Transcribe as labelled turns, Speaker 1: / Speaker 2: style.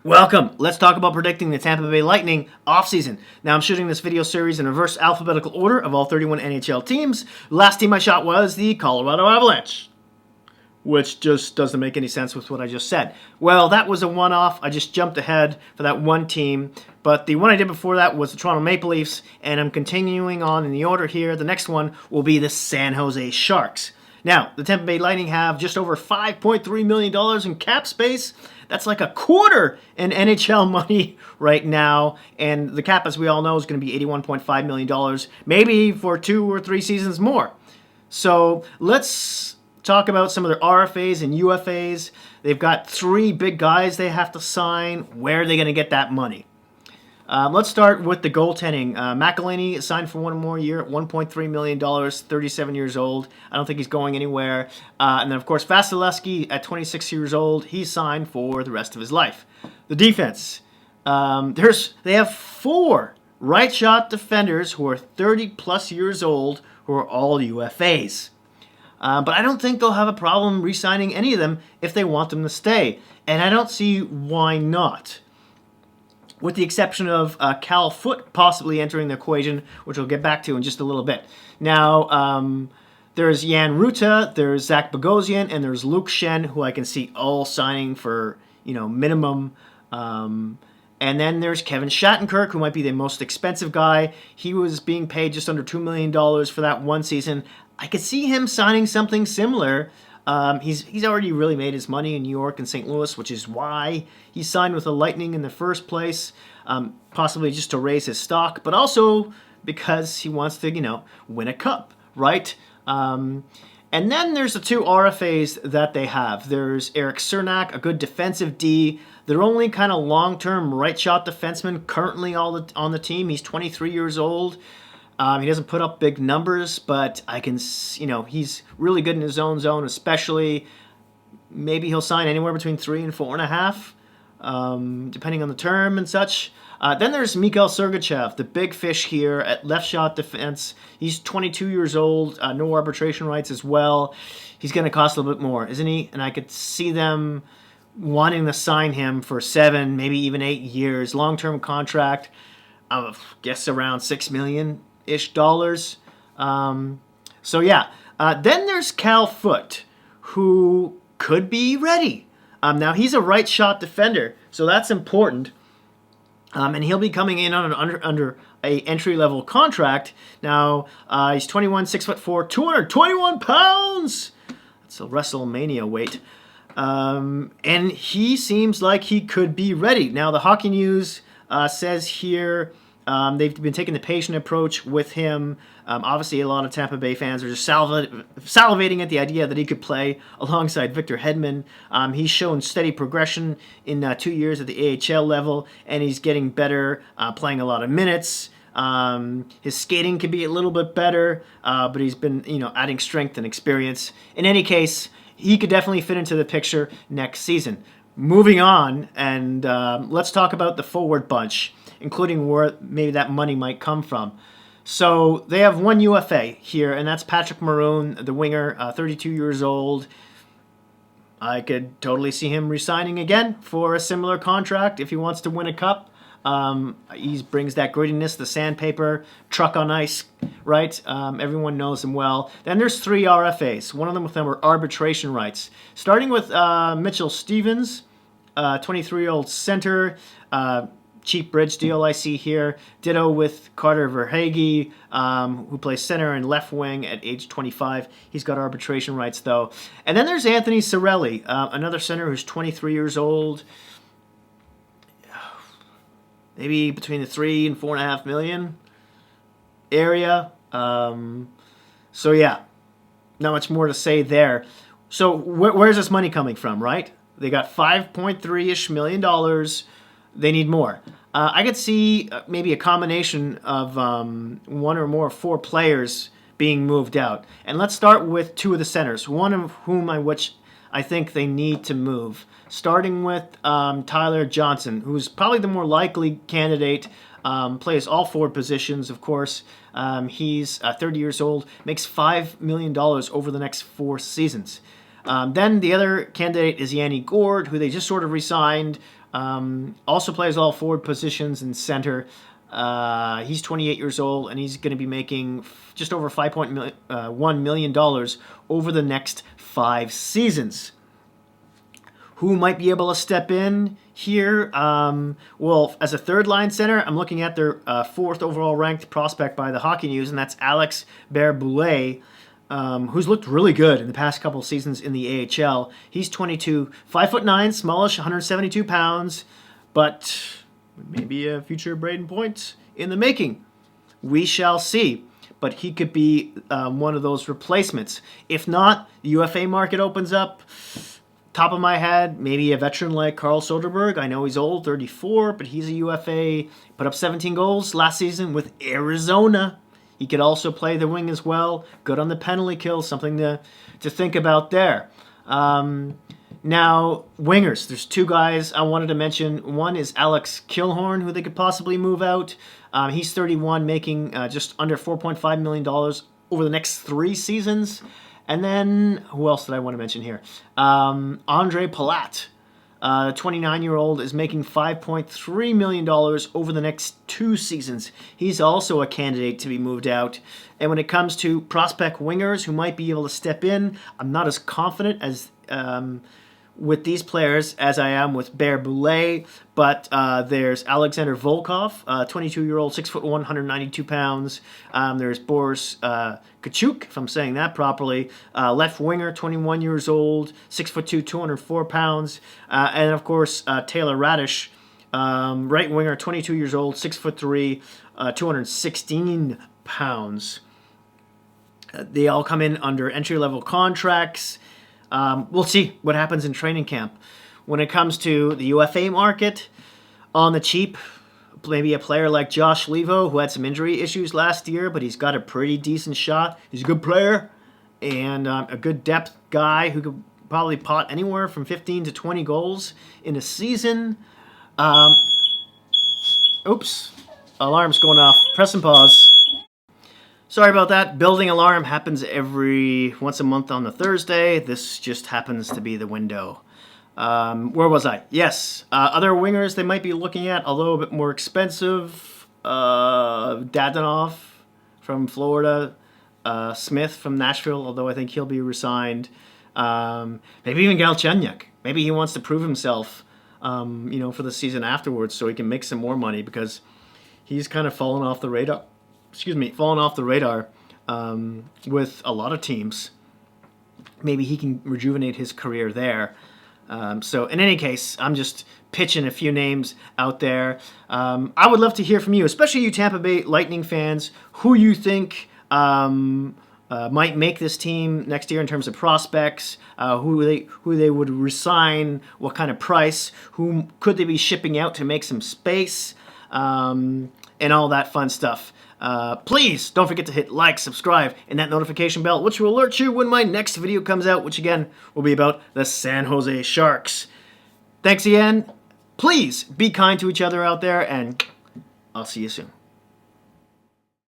Speaker 1: Welcome. Let's talk about predicting the Tampa Bay Lightning offseason. Now, I'm shooting this video series in reverse alphabetical order of all 31 NHL teams. The last team I shot was the Colorado Avalanche, which just doesn't make any sense with what I just said. Well, that was a one-off. I just jumped ahead for that one team. But the one I did before that was the Toronto Maple Leafs, and I'm continuing on in the order here. The next one will be the San Jose Sharks. Now, the Tampa Bay Lightning have just over $5.3 million in cap space. That's like a quarter in NHL money right now. And the cap, as we all know, is going to be $81.5 million, maybe for 2 or 3 seasons more. So let's talk about some of their RFAs and UFAs. They've got 3 big guys they have to sign. Where are they going to get that money? Let's start with the goaltending. McElhinney signed for one more year at $1.3 million, 37 years old. I don't think he's going anywhere. And then, of course, Vasilevsky at 26 years old. He's signed for the rest of his life. The defense. They have 4 right-shot defenders who are 30-plus years old who are all UFAs. But I don't think they'll have a problem re-signing any of them if they want them to stay. And I don't see why not, with the exception of Cal Foote possibly entering the equation, which we'll get back to in just a little bit. Now, there's Jan Ruta, there's Zach Bogosian, and there's Luke Shen, who I can see all signing for, minimum. And then there's Kevin Shattenkirk, who might be the most expensive guy. He was being paid just under $2 million for that one season. I could see him signing something similar. He's already really made his money in New York and St. Louis, which is why he signed with the Lightning in the first place, possibly just to raise his stock, but also because he wants to, win a cup, right? And then there's the 2 RFAs that they have. There's Eric Cernak, a good defensive D. They're only kind of long-term right-shot defenseman currently on the team. He's 23 years old. He doesn't put up big numbers, but he's really good in his own zone, especially. Maybe he'll sign anywhere between 3 and 4.5, depending on the term and such. Then there's Mikhail Sergachev, the big fish here at left shot defense. He's 22 years old, no arbitration rights as well. He's going to cost a little bit more, isn't he? And I could see them wanting to sign him for 7, maybe even 8 years, long-term contract. I guess around $6 million-ish dollars. Then there's Cal Foote, who could be ready. Now he's a right shot defender, so that's important. And he'll be coming in on under a entry level contract. Now he's 21, 6'4", 221 pounds. That's a WrestleMania weight. And he seems like he could be ready. Now the Hockey News says here, they've been taking the patient approach with him. Obviously, a lot of Tampa Bay fans are just salivating at the idea that he could play alongside Victor Hedman. He's shown steady progression in 2 years at the AHL level, and he's getting better, playing a lot of minutes. His skating could be a little bit better, but he's been, adding strength and experience. In any case, he could definitely fit into the picture next season. Moving on, and let's talk about the forward bunch, including where maybe that money might come from. So they have 1 UFA here, and that's Patrick Maroon, the winger, 32 years old. I could totally see him re-signing again for a similar contract if he wants to win a cup. He brings that grittiness, the sandpaper, truck on ice, right? Everyone knows him well. Then there's 3 RFAs. One of them are arbitration rights. Starting with Mitchell Stevens, 23-year-old center, cheap bridge deal I see here. Ditto with Carter Verhaeghe, who plays center and left wing at age 25. He's got arbitration rights, though. And then there's Anthony Cirelli, another center who's 23 years old. Maybe between the 3 and 4.5 million area. Not much more to say there. So where's this money coming from, right? They got $5.3-ish million. They need more. I could see maybe a combination of 1 or more 4 players being moved out. And let's start with 2 of the centers, one of whom I think they need to move. Starting with Tyler Johnson, who's probably the more likely candidate, plays all 4 positions, of course. He's 30 years old, makes $5 million over the next 4 seasons. Then the other candidate is Yanni Gourde, who they just sort of re-signed Also plays all forward positions and center. He's 28 years old, and he's going to be making just over $5.1 million over the next 5 seasons. Who might be able to step in here? Well, as a third-line center, I'm looking at their 4th overall ranked prospect by the Hockey News, and that's Alex Berboulet, who's looked really good in the past couple seasons in the AHL. He's 22, 5'9", smallish, 172 pounds, but maybe a future Braden Point in the making. We shall see. But he could be one of those replacements. If not, the UFA market opens up. Top of my head, maybe a veteran like Carl Soderberg. I know he's old, 34, but he's a UFA. Put up 17 goals last season with Arizona. He could also play the wing as well. Good on the penalty kill, something to think about there. Now, wingers. There's 2 guys I wanted to mention. One is Alex Killhorn, who they could possibly move out. He's 31, making just under $4.5 million over the next 3 seasons. And then, who else did I want to mention here? Andre Palat, 29-year-old, is making $5.3 million over the next 2 seasons. He's also a candidate to be moved out. And when it comes to prospect wingers who might be able to step in, I'm not as confident as with these players as I am with Berboulet, but there's Alexander Volkov, 22-year-old, 6'1", 192 pounds. There's Boris Kachuk, if I'm saying that properly, left winger, 21 years old, 6'2", 204 pounds. And of course, Taylor Radish, right winger, 22 years old, 6'3", 216 pounds. They all come in under entry-level contracts. We'll see what happens in training camp. When it comes to the UFA market, on the cheap, maybe a player like Josh Levo, who had some injury issues last year, but he's got a pretty decent shot. He's a good player and a good depth guy who could probably pot anywhere from 15 to 20 goals in a season. Oops, alarm's going off. Press and pause. Sorry about that. Building alarm happens once a month on the Thursday. This just happens to be the window. Where was I? Yes. Other wingers they might be looking at, although a bit more expensive. Dadonov from Florida. Smith from Nashville, although I think he'll be resigned. Maybe even Galchenyuk. Maybe he wants to prove himself, for the season afterwards so he can make some more money because he's kind of fallen off the radar. With a lot of teams. Maybe he can rejuvenate his career there. So in any case, I'm just pitching a few names out there. I would love to hear from you, especially you Tampa Bay Lightning fans, who you think might make this team next year in terms of prospects, who they would resign, what kind of price, who could they be shipping out to make some space, and all that fun stuff. Please don't forget to hit like, subscribe, and that notification bell, which will alert you when my next video comes out, which again will be about the San Jose Sharks. Thanks again. Please be kind to each other out there, and I'll see you soon.